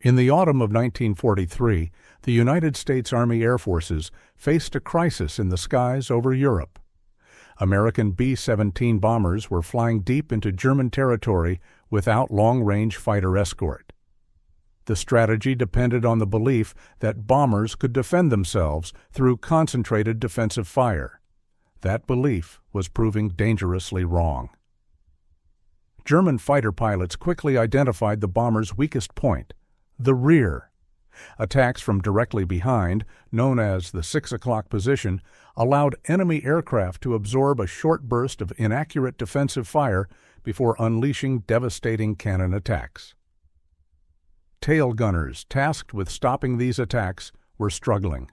In the autumn of 1943, the United States Army Air Forces faced a crisis in the skies over Europe. American B-17 bombers were flying deep into German territory without long-range fighter escort. The strategy depended on the belief that bombers could defend themselves through concentrated defensive fire. That belief was proving dangerously wrong. German fighter pilots quickly identified the bomber's weakest point, the rear. Attacks from directly behind, known as the 6 o'clock position, allowed enemy aircraft to absorb a short burst of inaccurate defensive fire before unleashing devastating cannon attacks. Tail gunners tasked with stopping these attacks were struggling.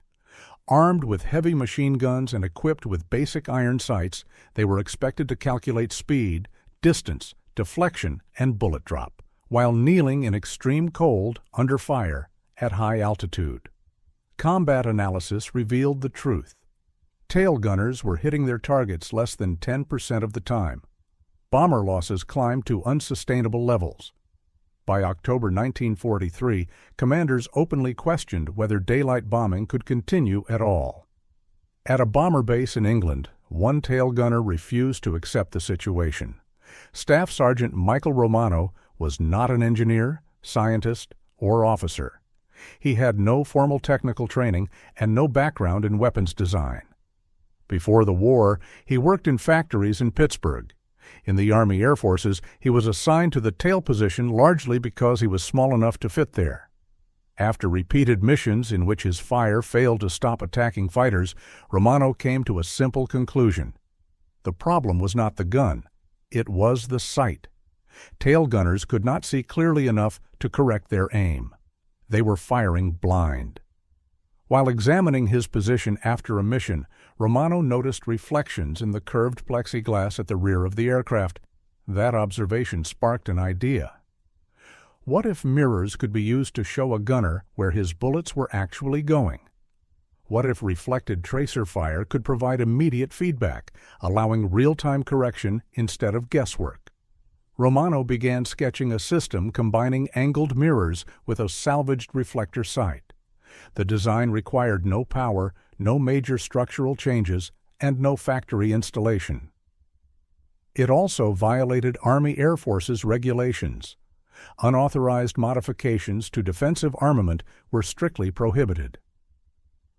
Armed with heavy machine guns and equipped with basic iron sights, they were expected to calculate speed, distance, deflection, and bullet drop, while kneeling in extreme cold under fire at high altitude. Combat analysis revealed the truth. Tail gunners were hitting their targets less than 10% of the time. Bomber losses climbed to unsustainable levels. By October 1943, commanders openly questioned whether daylight bombing could continue at all. At a bomber base in England, one tail gunner refused to accept the situation. Staff Sergeant Michael Romano was not an engineer, scientist, or officer. He had no formal technical training and no background in weapons design. Before the war, he worked in factories in Pittsburgh. In the Army Air Forces, he was assigned to the tail position largely because he was small enough to fit there. After repeated missions in which his fire failed to stop attacking fighters, Romano came to a simple conclusion. The problem was not the gun, it was the sight. Tail gunners could not see clearly enough to correct their aim. They were firing blind. While examining his position after a mission, Romano noticed reflections in the curved plexiglass at the rear of the aircraft. That observation sparked an idea. What if mirrors could be used to show a gunner where his bullets were actually going? What if reflected tracer fire could provide immediate feedback, allowing real-time correction instead of guesswork? Romano began sketching a system combining angled mirrors with a salvaged reflector sight. The design required no power, no major structural changes, and no factory installation. It also violated Army Air Forces regulations. Unauthorized modifications to defensive armament were strictly prohibited.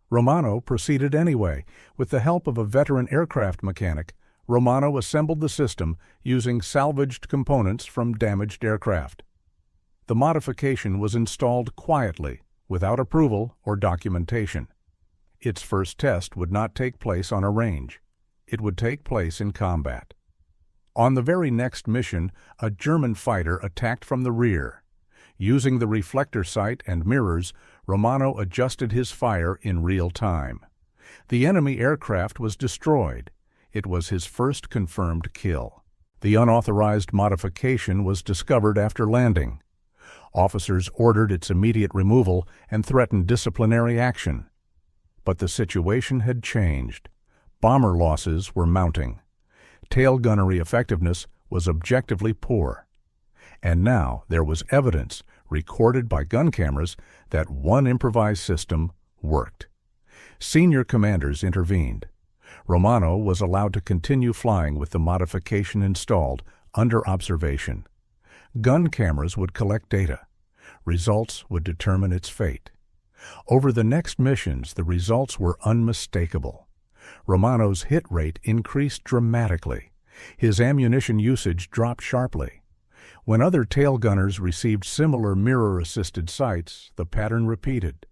Romano proceeded anyway. With the help of a veteran aircraft mechanic, Romano assembled the system using salvaged components from damaged aircraft. The modification was installed quietly, without approval or documentation. Its first test would not take place on a range. It would take place in combat. On the very next mission, a German fighter attacked from the rear. Using the reflector sight and mirrors, Romano adjusted his fire in real time. The enemy aircraft was destroyed. It was his first confirmed kill. The unauthorized modification was discovered after landing. Officers ordered its immediate removal and threatened disciplinary action. But the situation had changed. Bomber losses were mounting. Tail gunnery effectiveness was objectively poor. And now there was evidence, recorded by gun cameras, that one improvised system worked. Senior commanders intervened. Romano was allowed to continue flying with the modification installed under observation. Gun cameras would collect data. Results would determine its fate. Over the next missions, the results were unmistakable. Romano's hit rate increased dramatically. His ammunition usage dropped sharply. When other tail gunners received similar mirror-assisted sights, the pattern repeated.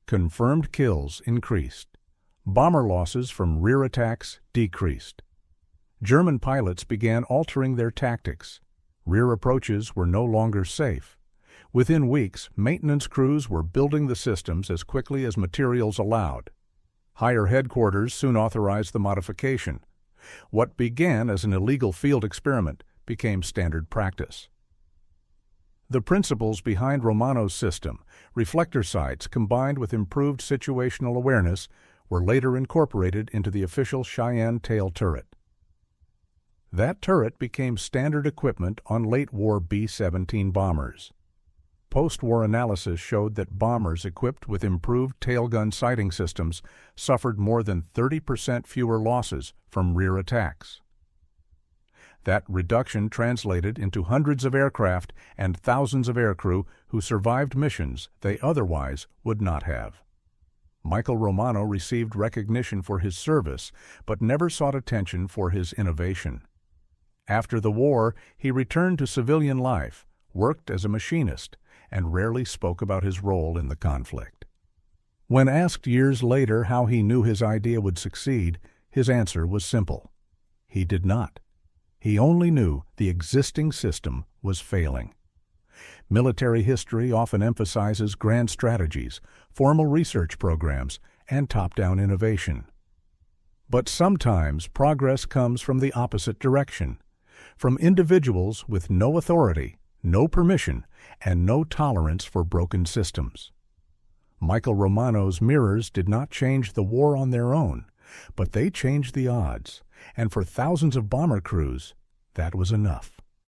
Confirmed kills increased. Bomber losses from rear attacks decreased. German pilots began altering their tactics. Rear approaches were no longer safe. Within weeks, maintenance crews were building the systems as quickly as materials allowed. Higher headquarters soon authorized the modification. What began as an illegal field experiment became standard practice. The principles behind Romano's system, reflector sights combined with improved situational awareness, were later incorporated into the official Cheyenne tail turret. That turret became standard equipment on late-war B-17 bombers. Post-war analysis showed that bombers equipped with improved tailgun sighting systems suffered more than 30% fewer losses from rear attacks. That reduction translated into hundreds of aircraft and thousands of aircrew who survived missions they otherwise would not have. Michael Romano received recognition for his service, but never sought attention for his innovation. After the war, he returned to civilian life, worked as a machinist, and rarely spoke about his role in the conflict. When asked years later how he knew his idea would succeed, his answer was simple. He did not. He only knew the existing system was failing. Military history often emphasizes grand strategies, formal research programs, and top-down innovation. But sometimes progress comes from the opposite direction, from individuals with no authority, no permission, and no tolerance for broken systems. Michael Romano's mirrors did not change the war on their own, but they changed the odds, and for thousands of bomber crews, that was enough.